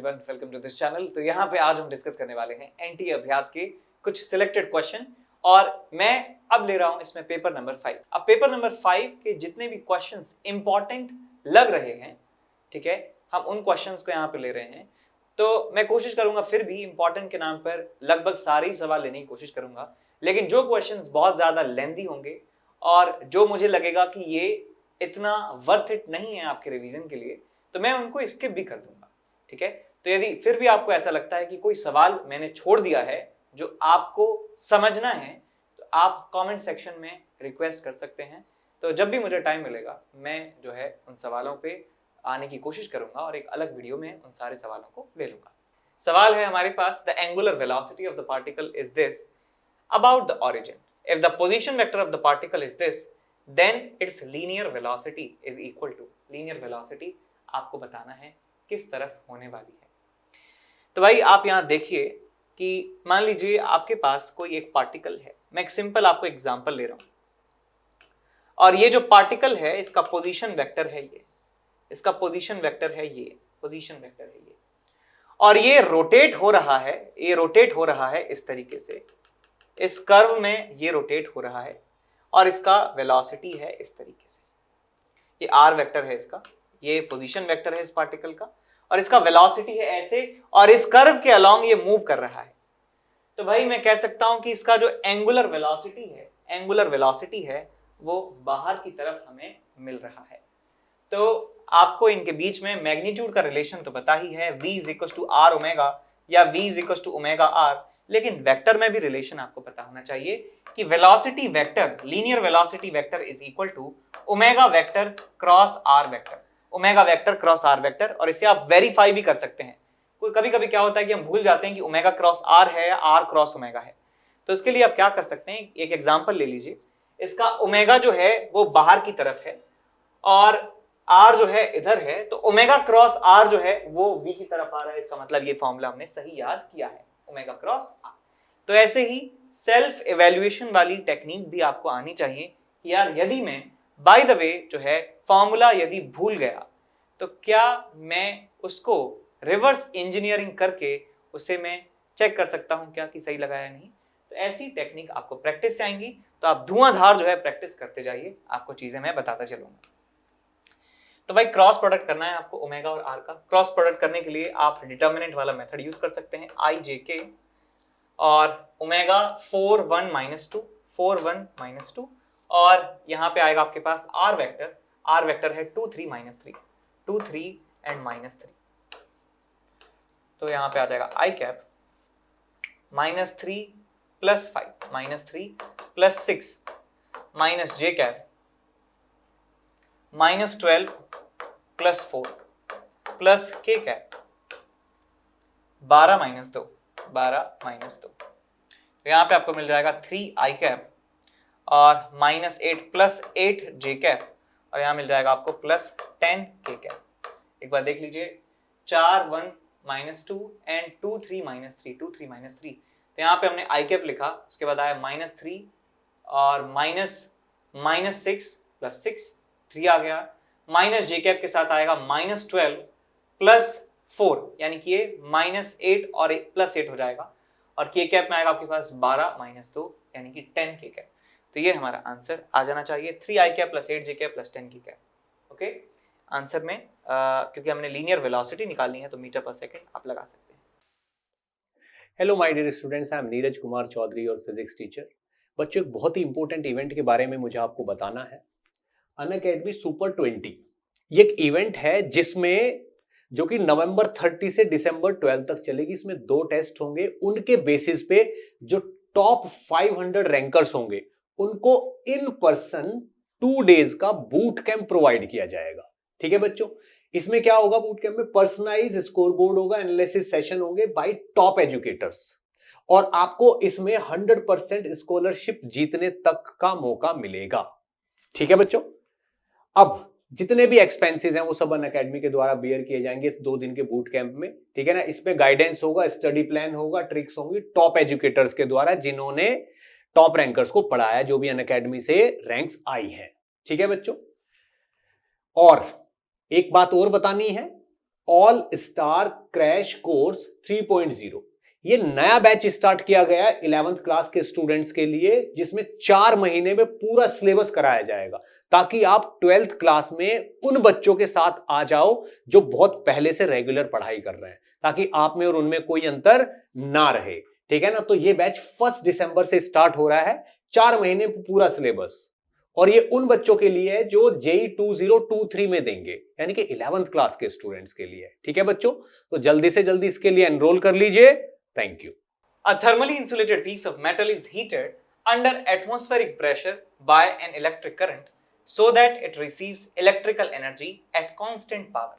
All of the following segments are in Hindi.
Everyone, welcome to this channel. तो यहाँ पे आज हम डिस्कस करने वाले हैं एनटीए अभ्यास के कुछ सिलेक्टेड क्वेश्चन और मैं अब ले रहा हूं इसमें पेपर नंबर 5। अब पेपर नंबर 5 के जितने भी क्वेश्चंस इंपॉर्टेंट लग रहे हैं, ठीक है, हम उन क्वेश्चंस को यहाँ पे ले रहे हैं। तो मैं कोशिश करूंगा फिर भी इंपॉर्टेंट के नाम पर लगभग सारे ही सवाल लेने की कोशिश करूंगा, लेकिन जो क्वेश्चंस बहुत ज्यादा लेंथी होंगे और जो मुझे लगेगा कि ये इतना वर्थ इट नहीं है आपके रिवीजन के लिए, तो मैं उनको स्किप भी कर दूंगा, ठीक है। तो यदि फिर भी आपको ऐसा लगता है कि कोई सवाल मैंने छोड़ दिया है जो आपको समझना है, तो आप कमेंट सेक्शन में रिक्वेस्ट कर सकते हैं। तो जब भी मुझे टाइम मिलेगा मैं जो है उन सवालों पे आने की कोशिश करूंगा और एक अलग वीडियो में उन सारे सवालों को ले लूंगा। सवाल है हमारे पास, the angular velocity of the particle is this about the origin. If the position vector of the particle is this, then its linear velocity is equal to. Linear velocity आपको बताना है किस तरफ होने वाली है। तो भाई आप यहां देखिए कि मान लीजिए आपके पास कोई एक पार्टिकल है। मैं एक सिंपल आपको एग्जांपल ले रहा हूं, और ये जो पार्टिकल है इसका पोजीशन वेक्टर है ये, इसका पोजीशन वेक्टर है ये, पोजीशन वेक्टर है ये, और ये रोटेट हो रहा है, ये रोटेट हो रहा है इस तरीके से, इस कर्व में ये रोटेट हो रहा है, और इसका वेलोसिटी है इस तरीके से। ये आर वेक्टर है इसका, ये पोजीशन वेक्टर है इस पार्टिकल का, और इसका वेलोसिटी है ऐसे, और इस कर्व के अलोंग ये मूव कर रहा है। तो भाई मैं कह सकता हूं कि इसका जो एंगुलर वेलोसिटी है, एंगुलर वेलोसिटी है वो बाहर की तरफ हमें मिल रहा है। तो आपको इनके बीच में मैग्नीट्यूड का रिलेशन तो पता ही है, v is equal to r omega या v is equal to omega r, लेकिन वेक्टर में भी रिलेशन आपको पता होना चाहिए कि velocity vector, linear velocity vector is equal to omega vector cross r vector, omega vector cross r vector. और इसे आप वेरीफाई भी कर सकते हैं। कोई कभी कभी क्या होता है कि हम भूल जाते हैं कि ओमेगा क्रॉस आर है या आर क्रॉस ओमेगा है। तो इसके लिए आप क्या कर सकते हैं, एक एग्जांपल ले लीजिए। इसका ओमेगा जो है वो बाहर की तरफ है और आर जो है इधर है, तो ओमेगा क्रॉस आर जो है वो वी की तरफ आ रहा है। इसका मतलब ये फॉर्मूला हमने सही याद किया है, ओमेगा क्रॉस आर। तो ऐसे ही सेल्फ इवैल्यूएशन वाली टेक्निक भी आपको आनी चाहिए कि यार यदि मैं बाय द वे जो है फॉर्मूला यदि भूल गया, तो क्या मैं उसको रिवर्स इंजीनियरिंग करके उसे मैं चेक कर सकता हूं क्या कि सही लगाया नहीं। तो ऐसी टेक्निक आपको प्रैक्टिस से आएंगी, तो आप धुआंधार जो है प्रैक्टिस करते जाइए, आपको चीजें मैं बताता चलूंगा। तो भाई क्रॉस प्रोडक्ट करना है आपको ओमेगा और आर का। क्रॉस प्रोडक्ट करने के लिए आप डिटर्मिनेंट वाला मेथड यूज कर सकते हैं, आई जे के और ओमेगा 4 1 - 2, 4 1 - 2, और यहां पे आएगा आपके पास आर वेक्टर, आर वेक्टर है 2 3 - 3, 2 3 एंड -3। तो यहां पे आ जाएगा I cap -3 + 5, -3 + 6 -j cap -12 + 4 + k cap 12 - 2, 12 - 2। तो यहां पे आपको मिल जाएगा 3 आई कैप और -8 + 8 जे कैप, और यहां मिल जाएगा आपको +10 के कैप। एक बार देख लीजिए, 4 1 - 2 एंड 2 3 - 3, 2 3 - 3। तो यहां पे हमने आई कैप लिखा, उसके बाद आया -3 और -6 + 6, 3 आ गया, माइनस जे कैप के साथ आएगा -12 + 4, यानी कि ये -8 और +8 हो जाएगा, और के कैप में आएगा आपके पास 12 - 2 यानी कि 10 के कैप। तो ये हमारा आंसर आ जाना चाहिए, 3 आई कैप + 8 जे कैप + 10 के कैप। ओके, आंसर में क्योंकि हमने लीनियर वेलोसिटी निकालनी है तो मीटर पर सेकंड आप लगा सकते हैं। Hello my dear students, I am Neeraj Kumar Chaudhary और फिजिक्स टीचर। बच्चों, एक बहुत ही इंपॉर्टेंट इवेंट के बारे में मुझे आपको बताना है। अनअकैडमी सुपर 20 ये एक इवेंट है जिसमें जो कि नवंबर 30 से दिसंबर 12 तक चलेगी। इसमें 2 टेस्ट होंगे, उनके बेसिस पे जो टॉप 500 रैंकर्स होंगे उनको इन पर्सन 2 डेज का बूट कैंप प्रोवाइड किया जाएगा। ठीक है बच्चों, इसमें क्या होगा, बूट कैंप में पर्सनलाइज स्कोर बोर्ड होगा, एनालिसिस सेशन होंगे बाय टॉप एजुकेटर्स, और आपको इसमें 100% स्कॉलरशिप जीतने तक का मौका मिलेगा। ठीक है बच्चों, अब जितने भी एक्सपेंसेस हैं वो सब अनअकैडमी के द्वारा बियर किए जाएंगे इस 2 दिन के बूट कैंप में। ठीक है ना, इसमें गाइडेंस होगा, स्टडी प्लान होगा, ट्रिक्स होंगी टॉप एजुकेटर्स के द्वारा जिन्होंने टॉप रैंकर्स को पढ़ाया, जो भी अनअकैडमी से रैंक्स आई है। ठीक है बच्चों, और एक बात और बतानी है ऑल स्टार क्रैश कोर्स 3.0। ये नया बैच स्टार्ट किया गया है 11th क्लास के स्टूडेंट्स के लिए, जिसमें 4 महीने में पूरा सिलेबस कराया जाएगा, ताकि आप 12th क्लास में उन बच्चों के साथ आ जाओ जो बहुत पहले से रेगुलर पढ़ाई कर रहे हैं, ताकि आप में और उनमें कोई अंतर ना रहे। ठीक है ना। तो ये बैच 1 दिसंबर से स्टार्ट हो रहा है, 4 महीने पूरा सिलेबस, और ये उन बच्चों के लिए है जो JEE 2023 में देंगे, यानी कि 11th क्लास के स्टूडेंट्स के लिए। ठीक है बच्चों, तो जल्दी से जल्दी इसके लिए एनरोल कर लीजिए। Thank you. A thermally insulated piece of metal is heated under atmospheric pressure by an electric current so that it receives electrical energy at constant power.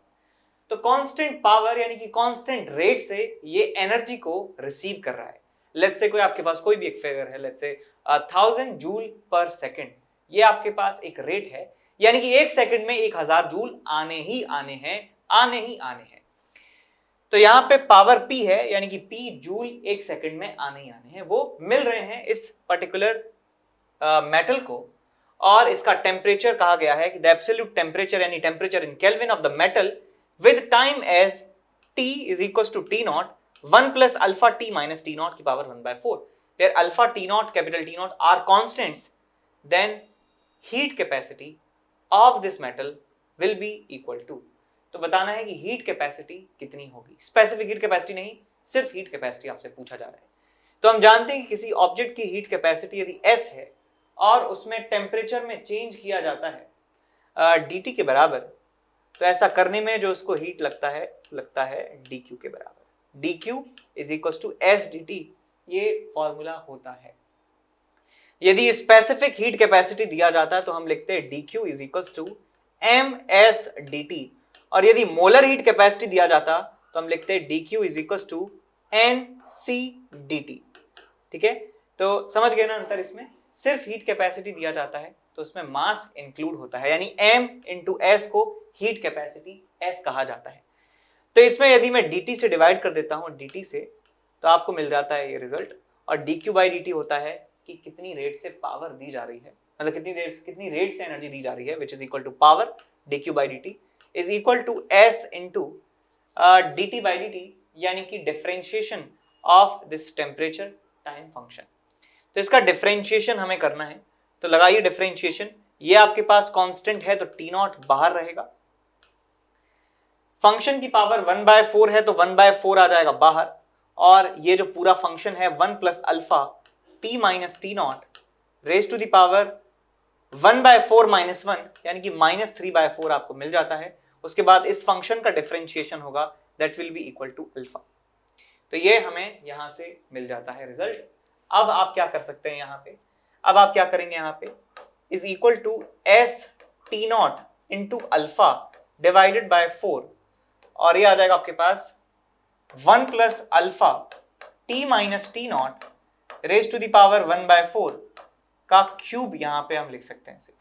तो कांस्टेंट पावर यानी कि कांस्टेंट रेट से ये एनर्जी को रिसीव कर रहा है। लेट्स से कोई आपके पास कोई भी एक फिगर है, लेट्स से 1000 जूल पर सेकंड, ये आपके पास एक रेट है, यानी कि एक सेकंड में 1000 जूल आने ही आने हैं। तो यहाँ पे पावर P है, यानी कि P जूल एक सेकंड में आने ही आने हैं, वो मिल रहे हैं इस पर्टिकुलर मेटल को। और इसका टेम्परेचर कहा गया है कि द एब्सोल्यूट टेम्परेचर यानी temperature in kelvin of the metal with time as T is equals to T naught 1 plus alpha T minus T naught की power 1/4, where alpha T naught, capital T naught are constants, then heat capacity of this metal will be equal to। तो बताना है कि हीट कैपेसिटी कितनी होगी, स्पेसिफिक हीट कैपेसिटी नहीं, सिर्फ हीट कैपेसिटी आपसे पूछा जा रहा है। तो हम जानते हैं कि किसी ऑब्जेक्ट की हीट कैपेसिटी यदि S है और उसमें टेम्परेचर में चेंज किया जाता है dt के बराबर, तो ऐसा करने में जो उसको हीट लगता है dq के बराबर। dq is equal to s dt, ये फॉर्मूला होता है। यदि स्पेसिफिक हीट कैपेसिटी दिया जाता है तो हम लिखते हैं dq is equal to ms dt, और यदि मोलर हीट कैपेसिटी दिया जाता तो हम लिखते हैं dq is equal to nc dt। ठीक है, तो समझ गए ना अंतर इसमें। सिर्फ हीट कैपेसिटी दिया जाता है तो उसमें मास इंक्लूड होता है, यानी m इंटू एस को हीट कैपेसिटी S कहा जाता है। तो इसमें यदि मैं dt से डिवाइड कर देता हूं dt से, तो आपको मिल जाता है ये रिजल्ट। और dq बाई dt होता है कि कितनी रेट से पावर दी जा रही है, मतलब कितनी रेट से एनर्जी दी जा रही है, which is equal to power dq by dt is equal to s into dt by dt, यानी कि differentiation of this temperature time function. तो इसका डिफरेंशिएशन हमें करना है, तो लगाइए डिफरेंशिएशन। ये आपके पास कांस्टेंट है तो T नॉट बाहर रहेगा, फंक्शन की पावर 1/4 है तो 1/4 आ जाएगा बाहर, और ये जो पूरा फंक्शन है 1 plus alpha T minus T naught raise to the power 1/4 minus 1, यानी कि -3/4 आपको मिल जाता है। उसके बाद इस फंक्शन का डिफरेंशिएशन होगा, that will be equal to alpha. तो ये हमें यहां से मिल जाता है रिजल्ट। अब आप क्या कर सकते हैं यहाँ पे, अब आप क्या करेंगे यहाँ पे, is equal to s T naught into alpha divided by 4, और ये आ जाएगा आपके पास 1 plus alpha T minus T naught raise to the power 1/4 का क्यूब। यहाँ पे हम लिख सकते हैं इसे,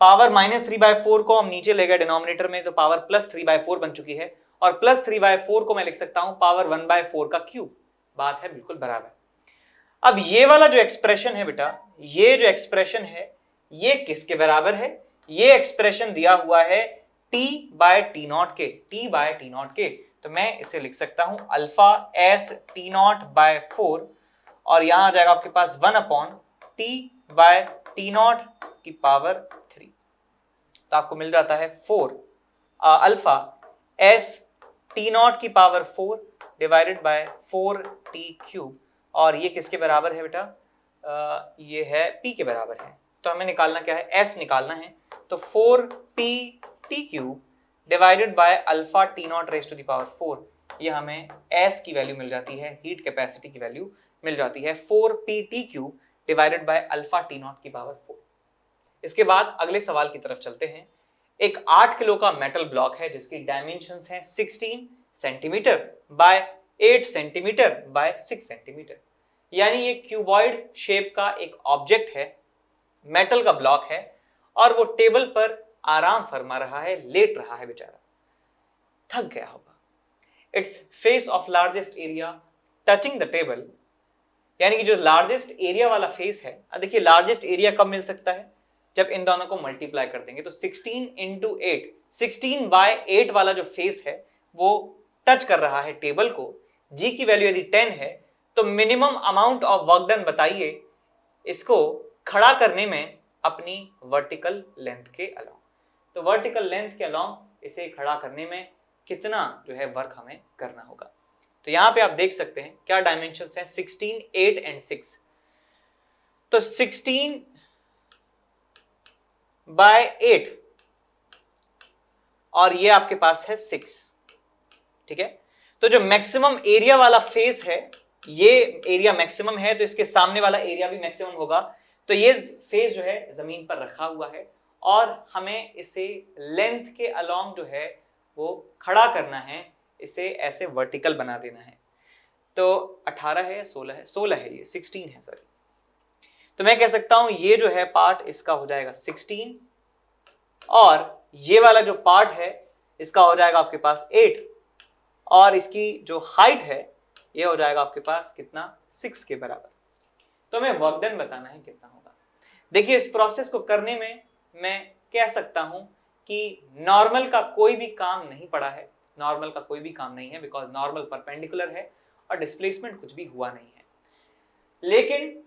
पावर -3/4 को हम नीचे ले गए डिनोमिनेटर में, तो पावर +3/4 बन चुकी है, और +3/4 को मैं लिख सकता हूं पावर 1/4 का क्यूब। बात है बिल्कुल बराबर। अब ये वाला जो एक्सप्रेशन है बेटा, ये जो एक्सप्रेशन है ये किसके बराबर है, ये एक्सप्रेशन दिया हुआ है T बाय T नॉट के, T बाय T नॉट के। तो मैं इसे लिख सकता हूं alpha S T naught by 4, और यहां आ जाएगा आपके पास 1/T बाय T नॉट की पावर 3। तो आपको मिल जाता है 4 अल्फा S T नॉट की power 4 divided by 4T cube, और ये किसके बराबर है बेटा, ये है P के बराबर है। तो हमें निकालना क्या है, S निकालना है, तो 4P T cube divided by alpha T naught raise to the power 4, ये हमें S की वैल्यू मिल जाती है, हीट कैपेसिटी की वैल्यू मिल जाती है 4P T cube divided by alpha T naught की पावर 4। इसके बाद अगले सवाल की तरफ चलते हैं। एक 8 किलो का मेटल ब्लॉक है जिसकी डायमेंशंस हैं 16 centimetre bye 8 centimetre bye 6 centimetre, यानी ये क्यूबॉइड शेप का एक ऑब्जेक्ट है, मेटल का ब्लॉक है, और वो टेबल पर आराम फरमा रहा है, लेट रहा है बेचारा, थक गया होगा। Its face of largest area touching the table, यानी कि जो लार्जेस्ट एरिया वाला फेस है, देखिए लार्जेस्ट एरिया कब मिल सकता है, जब इन दोनों को मल्टीप्लाई कर देंगे। तो 16 इंटू 8, 16 बाय 8 वाला जो फेस है वो टच कर रहा है टेबल को, जी की वैल्यू यदि 10 है, तो minimum amount of work done बताइए इसको खड़ा करने में अपनी वर्टिकल लेंथ के अलोंग। तो वर्टिकल लेंथ के अलोंग इसे खड़ा करने में कितना जो है वर्क हमें करना होगा। तो यहां पे आप देख सकते हैं क्या डायमेंशंस हैं, 16, 8 एंड 6। तो 16 बाय 8 और ये आपके पास है 6, ठीक है। तो जो मैक्सिमम एरिया वाला फेस है, ये एरिया मैक्सिमम है, तो इसके सामने वाला एरिया भी मैक्सिमम होगा। तो ये फेस जो है जमीन पर रखा हुआ है और हमें इसे लेंथ के अलोंग जो है वो खड़ा करना है, इसे ऐसे वर्टिकल बना देना है। तो 18 है या 16 है, 16 है, ये 16 है सॉरी। तो मैं कह सकता हूं ये जो है पार्ट इसका हो जाएगा 16 और ये वाला जो पार्ट है इसका हो जाएगा आपके पास 8 और इसकी जो हाइट है ये हो जाएगा आपके पास कितना, 6 के बराबर। तो हमें वर्क डन बताना है कितना होगा। देखिए इस प्रोसेस को करने में मैं कह सकता हूं कि नॉर्मल का कोई भी काम नहीं पड़ा है, नॉर्मल का कोई भी काम नहीं है, बिकॉज नॉर्मल परपेंडिकुलर है और डिस्प्लेसमेंट कुछ भी हुआ नहीं है। लेकिन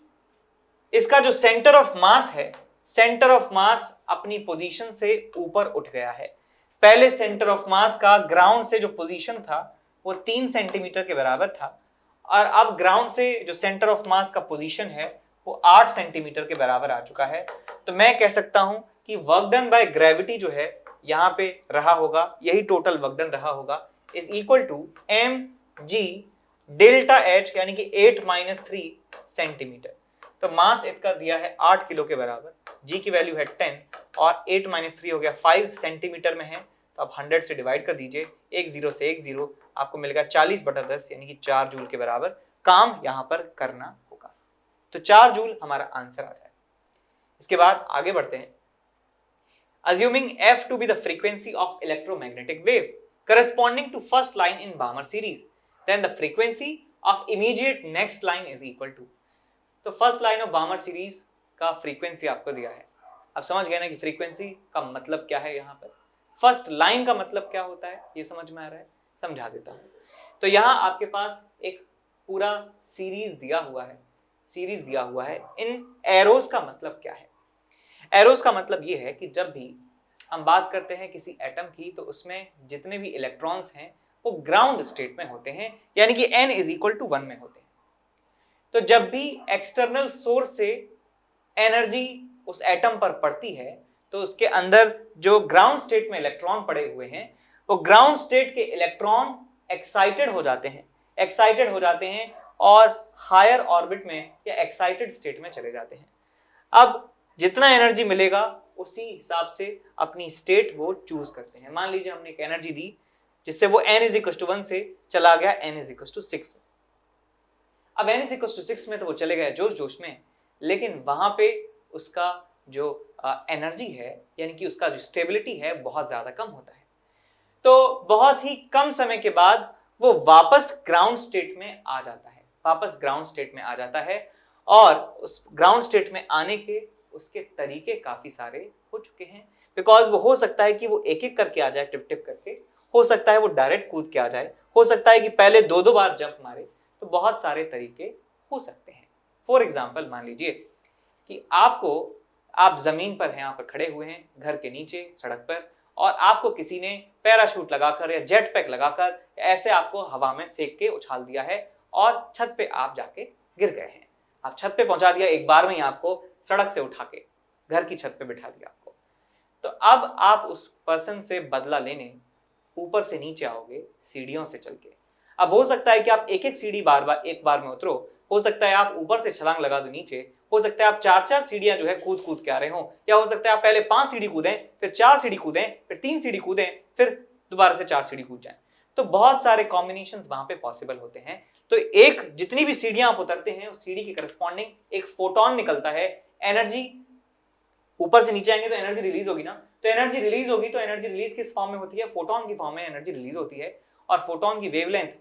इसका जो सेंटर ऑफ मास है, सेंटर ऑफ मास अपनी पोजीशन से ऊपर उठ गया है। पहले सेंटर ऑफ मास का ग्राउंड से जो पोजीशन था वो 3 सेंटीमीटर के बराबर था और अब ग्राउंड से जो सेंटर ऑफ मास का पोजीशन है वो 8 सेंटीमीटर के बराबर आ चुका है। तो मैं कह सकता हूं कि वर्क डन बाय ग्रेविटी जो है यहां पे रहा होगा, यही टोटल वर्क डन रहा होगा, is equal to mg delta h, यानी कि 8 - 3 सेंटीमीटर। तो मास इसका दिया है 8 किलो के बराबर, g की वैल्यू है 10 और 8 - 3 हो गया 5 सेंटीमीटर में है। तो आप 100 से डिवाइड कर दीजिए, एक जीरो से एक जीरो, आपको मिलेगा 40/10 यानी कि 4 जूल के बराबर काम यहां पर करना होगा। तो 4 जूल हमारा आंसर आ जाए। इसके बाद आगे बढ़ते हैं। Assuming f to be the frequency of electromagnetic wave corresponding to first line in Balmer series, then the frequency of immediate next line is equal to। तो फर्स्ट लाइन ऑफ बामर सीरीज का फ्रीक्वेंसी आपको दिया है। अब समझ गए ना कि फ्रीक्वेंसी का मतलब क्या है। यहाँ पर फर्स्ट लाइन का मतलब क्या होता है ये समझ में आ रहा है, समझा देता हूँ। तो यहाँ आपके पास एक पूरा सीरीज दिया हुआ है, सीरीज दिया हुआ है। इन एरोस का मतलब क्या है? एरोस का मतलब ये है कि जब भी हम बात करते हैं किसी एटम की तो उसमें जितने भी इलेक्ट्रॉन्स हैं वो ग्राउंड स्टेट में होते हैं, यानी कि n = 1 में होते हैं। तो जब भी एक्सटर्नल सोर्स से एनर्जी उस एटम पर पड़ती है तो उसके अंदर जो ग्राउंड स्टेट में इलेक्ट्रॉन पड़े हुए हैं वो ग्राउंड स्टेट के इलेक्ट्रॉन एक्साइटेड हो जाते हैं और हायर ऑर्बिट में या एक्साइटेड स्टेट में चले जाते हैं। अब जितना एनर्जी मिलेगा उसी हिसाब से अपनी स्टेट वो चूज करते हैं। मान लीजिए हमने एक एनर्जी दी जिससे वो n = 1 से चला गया n = 6। अब n = 6 में तो वो चले गए जोश में, लेकिन वहां पे उसका जो एनर्जी है यानी कि उसका जो स्टेबिलिटी है बहुत ज्यादा कम होता है। तो बहुत ही कम समय के बाद वो वापस ग्राउंड स्टेट में आ जाता है और उस ग्राउंड स्टेट में आने के उसके तरीके काफी सारे हो चुके हैं। बिकॉज वो हो सकता है कि वो एक एक करके आ जाए, टिप टिप करके, हो सकता है वो डायरेक्ट कूद के आ जाए, हो सकता है कि पहले 2-2 बार जंप मारे। तो बहुत सारे तरीके हो सकते हैं। फॉर एग्जाम्पल मान लीजिए कि आप जमीन पर हैं, यहाँ पर खड़े हुए हैं घर के नीचे सड़क पर, और आपको किसी ने पैराशूट लगाकर या जेट पैक लगाकर ऐसे आपको हवा में फेंक के उछाल दिया है और छत पे आप जाके गिर गए हैं। आप छत पे पहुंचा दिया एक बार में ही, आपको सड़क से उठा के घर की छत पे बिठा दिया आपको। तो अब आप उस पर्सन से बदला लेने ऊपर से नीचे आओगे सीढ़ियों से चल के। अब हो सकता है कि आप एक एक सीढ़ी एक बार में उतरो, हो सकता है आप ऊपर से छलांग लगा दो नीचे, हो सकता है आप 4-4 सीढ़ियां जो है कूद के आ रहे हो, या हो सकता है आप पहले 5 सीढ़ी कूदें, फिर 4 सीढ़ी कूदें, फिर 3 सीढ़ी कूदें, फिर दोबारा से 4 सीढ़ी कूद जाएं। तो बहुत सारे कॉम्बिनेशंस वहां पे पॉसिबल होते हैं। तो एक जितनी भी सीढ़ियां आप उतरते हैं उस सीढ़ी के करस्पॉन्डिंग एक फोटोन निकलता है। एनर्जी ऊपर से नीचे आएंगे तो एनर्जी रिलीज होगी ना, तो एनर्जी रिलीज किस फॉर्म में होती है? फोटोन की फॉर्म में एनर्जी रिलीज होती है। और फोटोन की वेवलेंथ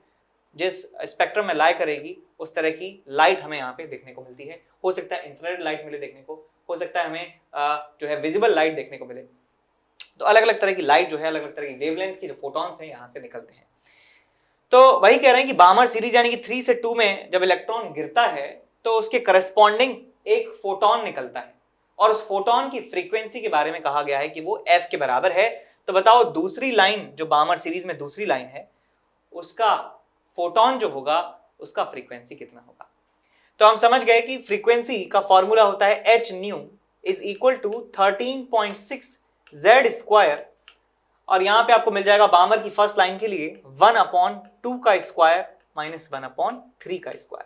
जिस स्पेक्ट्रम में लाई करेगी उस तरह की लाइट हमें यहाँ पे देखने को मिलती है। हो सकता है इंफ्रारेड लाइट मिले देखने को, हो सकता है हमें जो है विजिबल लाइट देखने को मिले। तो अलग अलग तरह की लाइट जो है, अलग अलग तरह की वेवलेंथ की जो फोटॉन्स हैं यहाँ से निकलते हैं। तो वही कह रहे हैं कि बामर सीरीज यानी कि 3 से 2 में जब इलेक्ट्रॉन गिरता है तो उसके करस्पॉन्डिंग एक फोटोन निकलता है और उस फोटोन की फ्रीक्वेंसी के बारे में कहा गया है कि वो f के बराबर है। तो बताओ दूसरी लाइन जो बामर सीरीज में दूसरी लाइन है उसका फोटोन जो होगा उसका फ्रीक्वेंसी कितना होगा। तो हम समझ गए कि फ्रीक्वेंसी का फॉर्मूला होता है h nu is equal to 13.6 z square और यहां पे आपको मिल जाएगा बामर की फर्स्ट लाइन के लिए 1/2 का स्क्वायर माइनस 1/3 का स्क्वायर।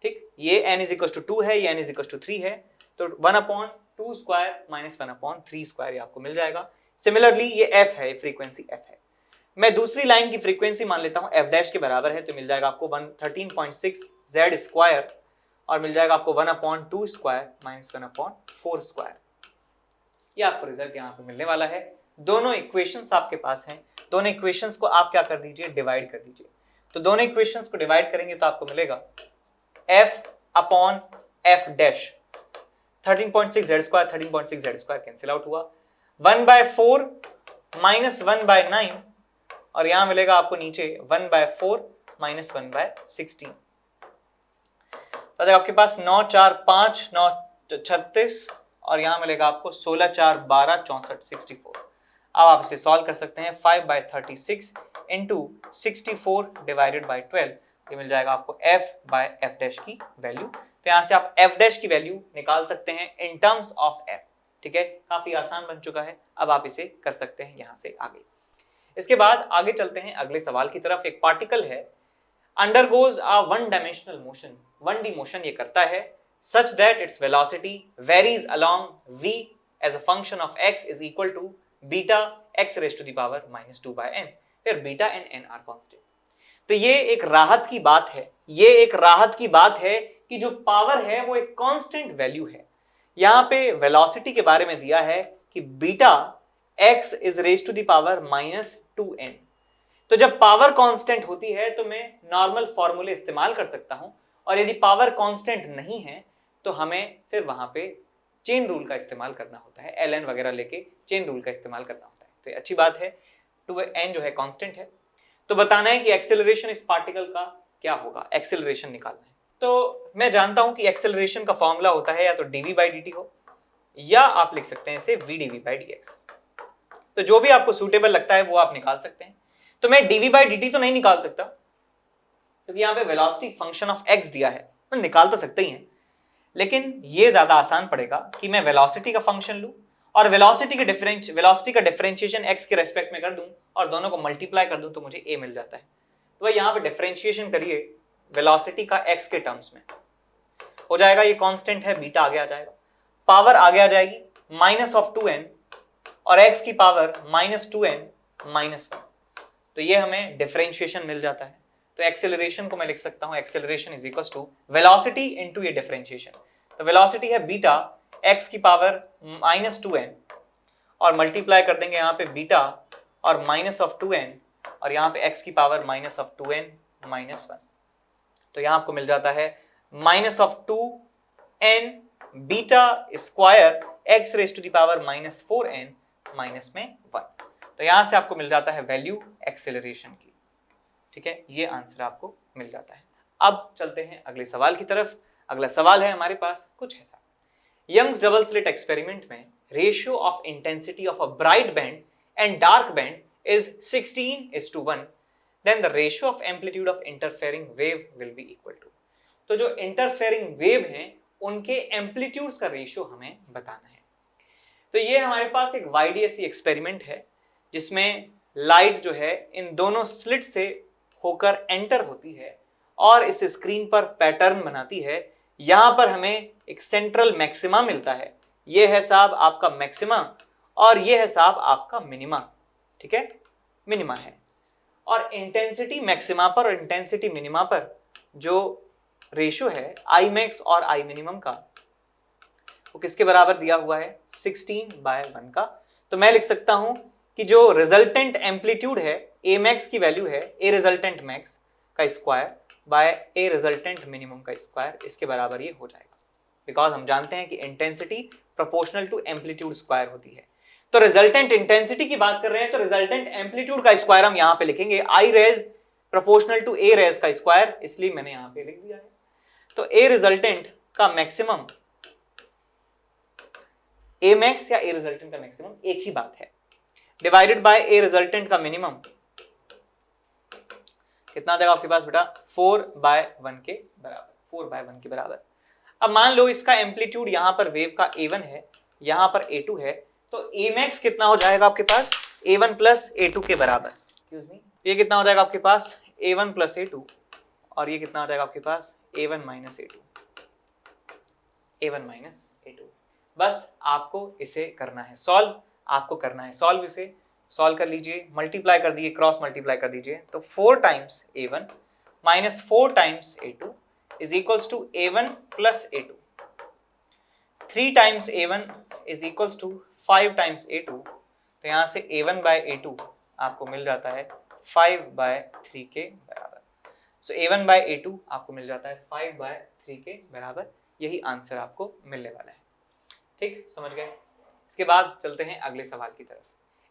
ठीक, ये n इज इक्वल टू 2 है, ये n इज इक्वल टू 3 है, तो 1/2 स्क्वायर माइनस 1/3 स्क्वायर आपको मिल जाएगा। सिमिलरली ये f है, फ्रीक्वेंसी f है। मैं दूसरी लाइन की फ्रीक्वेंसी मान लेता हूं f डैश के बराबर है, तो मिल जाएगा आपको 13.6 z स्क्वायर और मिल जाएगा आपको 1/2 स्क्वायर माइनस 1/4 स्क्वायर। ये आपको रिजल्ट यहाँ पे मिलने वाला है। दोनों इक्वेशंस आपके पास हैं, दोनों इक्वेशंस को आप क्या कर दीजिए, डिवाइड कर दीजिए। तो दोनों इक्वेशंस को डिवाइड करेंगे तो आपको मिलेगा f/f dash 13.6 z square 13.6 z square cancel out हुआ, 1/4 माइनस 1/9 और यहां मिलेगा आपको नीचे 1/4 माइनस 1/16। तो आपके पास 9 4 5 9 36 और यहां मिलेगा आपको 16 4 12 64 64। अब आप इसे सॉल्व कर सकते हैं 5/36 इंटू 64 डिवाइडेड बाई 12, ये मिल जाएगा आपको f/f डैश की वैल्यू। तो यहां से आप f डैश की वैल्यू निकाल सकते हैं इन टर्म्स ऑफ f। ठीक है, काफी आसान बन चुका है, अब आप इसे कर सकते हैं यहां से आगे। इसके बाद आगे चलते हैं अगले सवाल की तरफ। एक पार्टिकल है undergoes a one dimensional motion, 1D motion ये करता है such that its velocity varies along v as a function of x is equal to beta x raised to the power minus 2 by n, where beta and n are constant। तो ये एक राहत की बात है, ये एक राहत की बात है कि जो पावर है वो एक कांस्टेंट वैल्यू है। यहां पे वेलोसिटी के बारे में दिया है कि beta x is raise to the power minus 2n। तो जब पावर कांस्टेंट होती है तो मैं नॉर्मल फॉर्मूले इस्तेमाल कर सकता हूं, और यदि पावर कांस्टेंट नहीं है तो हमें फिर वहां पे चेन रूल का इस्तेमाल करना होता है, ln वगैरह लेके चेन रूल का इस्तेमाल करना होता है। तो ये अच्छी बात है, 2n जो है कांस्टेंट है। तो बताना है कि एक्सेलरेशन इस पार्टिकल का क्या होगा, एक्सेलरेशन निकालना है। तो मैं जानता हूं कि एक्सेलरेशन का फॉर्मूला होता है या तो dv/dt हो या आप लिख सकते हैं इसे vdv/dx। तो जो भी आपको सूटेबल लगता है वो आप निकाल सकते हैं। तो मैं dv/dt तो नहीं निकाल सकता क्योंकि यहाँ पे वेलोसिटी फंक्शन ऑफ x दिया है, मैं निकाल तो सकते ही हैं, लेकिन ये ज्यादा आसान पड़ेगा कि मैं वेलोसिटी का फंक्शन लूं और वेलोसिटी का डिफरेंशिएशन x के रेस्पेक्ट में कर दूं और दोनों को मल्टीप्लाई कर दूं तो मुझे a मिल जाता है। तो भाई यहाँ पे डिफरेंशिएशन करिए वेलोसिटी का x के टर्म्स में, हो जाएगा ये कांस्टेंट है बीटा आगे आ जाएगा, पावर आगे आ जाएगी माइनस ऑफ 2n और x की पावर माइनस 2n माइनस 1। तो ये हमें डिफरेंशिएशन मिल जाता है। तो एक्सेलरेशन को मैं लिख सकता हूं acceleration is equal to velocity into ये डिफरेंशिएशन। तो वेलोसिटी है बीटा x की पावर माइनस 2n और मल्टीप्लाई कर देंगे यहाँ पे बीटा और माइनस ऑफ 2n और यहाँ पे x की power minus of 2n minus 1। तो यहाँ आपको मिल जाता है minus of 2n beta square x raise to the power minus 4n minus में 1। तो यहाँ से आपको मिल जाता है वैल्यू एक्सेलरेशन की। ठीक है, ये आंसर आपको मिल जाता है। अब चलते हैं अगले सवाल की तरफ। अगला सवाल है हमारे पास कुछ ऐसा, यंग्स डबल स्लिट एक्सपेरिमेंट में ratio of intensity of a bright band and dark band is 16:1, then the ratio of amplitude of interfering wave will be equal to. तो जो इंटरफेयरिंग वेव हैं उनके एम्पलीट्यूड्स का रेशियो हमें बताना है। तो ये हमारे पास एक YDSE एक्सपेरिमेंट है जिसमें लाइट जो है इन दोनों स्लिट से होकर एंटर होती है और इस स्क्रीन पर पैटर्न बनाती है। यहां पर हमें एक सेंट्रल मैक्सिमा मिलता है, ये है साहब आपका मैक्सिमा और ये है साहब आपका मिनिमा। ठीक है, मिनिमा है। और इंटेंसिटी मैक्सिमा पर और इंटेंसिटी मिनिमा पर जो रेशियो है आई मैक्स और आई मिनिमम का, वो किसके बराबर दिया हुआ है 16/1 का। तो मैं लिख सकता हूं कि जो रिजल्टेंट एम्पलीट्यूड है ए मैक्स की वैल्यू है ए रिजल्टेंट मैक्स का square bye A resultant minimum का स्क्वायर, इसके बराबर ये हो जाएगा। बिकॉज हम जानते हैं कि intensity proportional to amplitude square होती है। तो रिजल्टेंट इंटेंसिटी की बात कर रहे हैं तो रिजल्टेंट एम्पलीट्यूड का स्क्वायर हम यहां पे लिखेंगे I res proportional to A res का स्क्वायर, इसलिए मैंने यहां पे लिख दिया है। तो ए रिजल्टेंट का मैक्सिमम, ए मैक्स या ए रिजल्टेंट का मैक्सिमम एक ही बात है, डिवाइडेड बाय ए रिजल्टेंट का मिनिमम कितना आ जाएगा आपके पास बेटा 4/1 के बराबर, 4/1 के बराबर। अब मान लो इसका एम्पलीट्यूड यहां पर वेव का A1 है, यहां पर A2 है, तो A मैक्स कितना हो जाएगा आपके पास A1 प्लस A2 के बराबर। एक्सक्यूज मी, ये कितना हो जाएगा आपके पास A1 प्लस A2, और ये कितना हो जाएगा आपके पास A1 minus A2, A1 minus A2। बस आपको इसे करना है सॉल्व, आपको करना है सॉल्व, इसे सॉल्व कर लीजिए, मल्टीप्लाई कर दीजिए, क्रॉस मल्टीप्लाई कर दीजिए, तो 4 times A1 minus 4 times A2 is equals to A1 plus A2, 3 times A1 is equals to 5 times A2, तो यहाँ से A1 बाय A2 आपको मिल जाता है 5/3 के बराबर। सो A1 बाय A2 आपको मिल जाता है 5/3 के बराबर, यही आंसर आपको मिलने वाला है। ठीक, समझ गए। इसके बाद चलते हैं अगले सवाल की तरफ।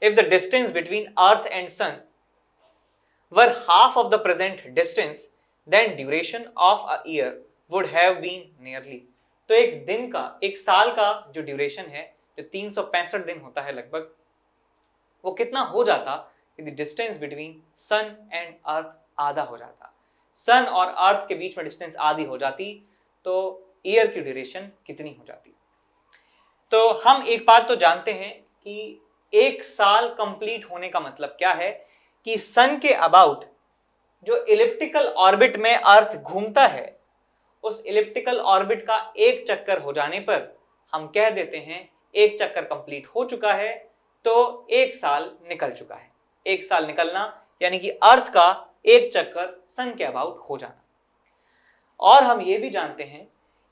If the distance between Earth and Sun were half of the present distance, then duration of a year would have been nearly। तो एक दिन का, एक साल का जो ड्यूरेशन है, जो 365 दिन होता है लगभग, वो कितना हो जाता यदि distance between sun and earth आधा हो जाता। सन और अर्थ के बीच में डिस्टेंस आधी हो जाती तो ईयर की ड्यूरेशन कितनी हो जाती। तो हम एक बात तो जानते हैं कि एक साल कंप्लीट होने का मतलब क्या है कि सन के अबाउट जो इलिप्टिकल ऑर्बिट में अर्थ घूमता है, उस इलिप्टिकल ऑर्बिट का एक चक्कर हो जाने पर हम कह देते हैं एक चक्कर कंप्लीट हो चुका है, तो एक साल निकल चुका है। एक साल निकलना यानी कि अर्थ का एक चक्कर सन के अबाउट हो जाना। और हम ये भी जानते हैं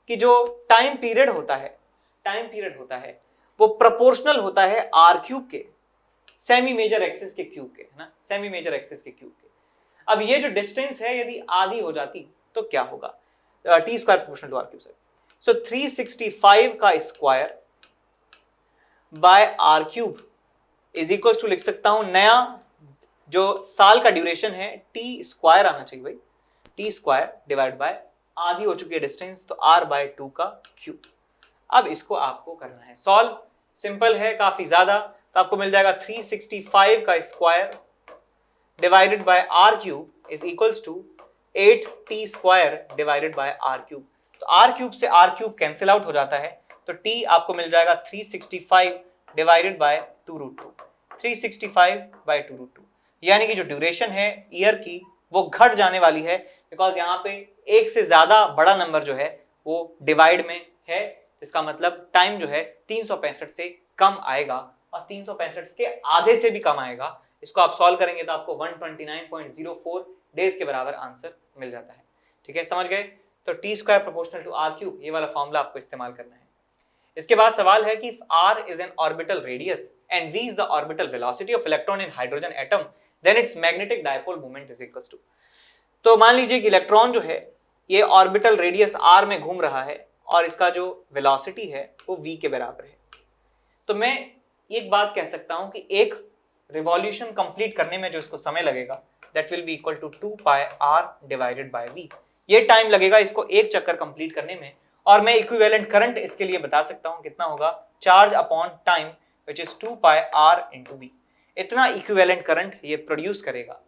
कि जो टाइम पीरियड होता है वो प्रोपोर्शनल होता है आर क्यूब के, सेमी मेजर एक्सिस के क्यूब के, है ना, सेमी मेजर एक्सिस के क्यूब के। अब ये जो डिस्टेंस है यदि आधी हो जाती तो क्या होगा, T square proportional to are cube. So 365 का square by are cube is equal to, लिख सकता हूं नया जो साल का ड्यूरेशन है टी स्क्वायर आना चाहिए भाई, टी स्क्वायर डिवाइड बाय आधी हो चुकी है डिस्टेंस, तो r/2 का क्यूब। अब इसको आपको करना है सॉल्व, सिंपल है काफी ज्यादा। तो आपको मिल जाएगा 365 का square divided by are cube is equals to 8t square divided by are cube. तो आर क्यूब से आर क्यूब कैंसिल आउट हो जाता है, तो t आपको मिल जाएगा 365 डिवाइडेड बाय 2√2, 365/2√2, यानी कि जो ड्यूरेशन है ईयर की वो घट जाने वाली है, बिकॉज यहाँ पे एक से ज्यादा बड़ा नंबर जो है वो डिवाइड में है। इसका मतलब टाइम जो है 365 से कम आएगा और 365 के आधे से भी कम आएगा। इसको आप सॉल्व करेंगे तो आपको 129.04 डेज के बराबर आंसर मिल जाता है। ठीक है, समझ गए। तो t square proportional to are cube, ये वाला फॉर्मूला आपको इस्तेमाल करना है। इसके बाद सवाल है कि r is an orbital radius and v is the orbital velocity of electron in hydrogen atom, then its magnetic dipole moment is equals to. तो मान लीजिए कि इलेक्ट्रॉन जो है ये ऑर्बिटल रेडियस आर में घूम रहा है और इसका जो वेलोसिटी है वो v के बराबर है। तो मैं एक बात कह सकता हूं कि एक रिवॉल्यूशन कंप्लीट करने में जो इसको समय लगेगा that will be equal to 2πr divided by v। ये टाइम लगेगा इसको एक चक्कर कंप्लीट करने में, और मैं इक्विवेलेंट करंट इसके लिए बता सकता हूं कितना होगा, charge upon time which is 2πr into v। इतना इक्विवेलेंट करंट ये प्रोड्यूस करेगा।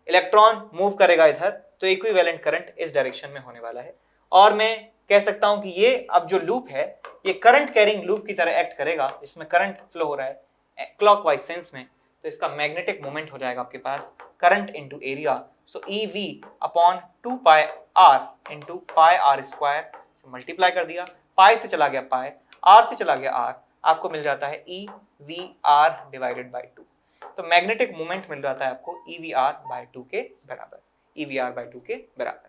इलेक्ट्रॉन मूव करेगा इधर, तो इक्विवेलेंट करंट इस डायरेक्शन में होने वाला है। और मैं कह सकता हूं कि ये अब जो लूप है ये करंट कैरिंग लूप की तरह एक्ट करेगा, इसमें करंट फ्लो हो रहा है क्लॉकवाइज सेंस में, तो इसका मैग्नेटिक मोमेंट हो जाएगा आपके पास करंट इनटू एरिया। सो EV upon 2πr into πr square से मल्टीप्लाई कर दिया, पाई से चला गया पाई, r से चला गया r, आपको मिल जाता है EVR डिवाइडेड बाय 2। तो मैग्नेटिक मोमेंट मिल जाता है आपको EVR/2 के बराबर, EVR/2 के बराबर।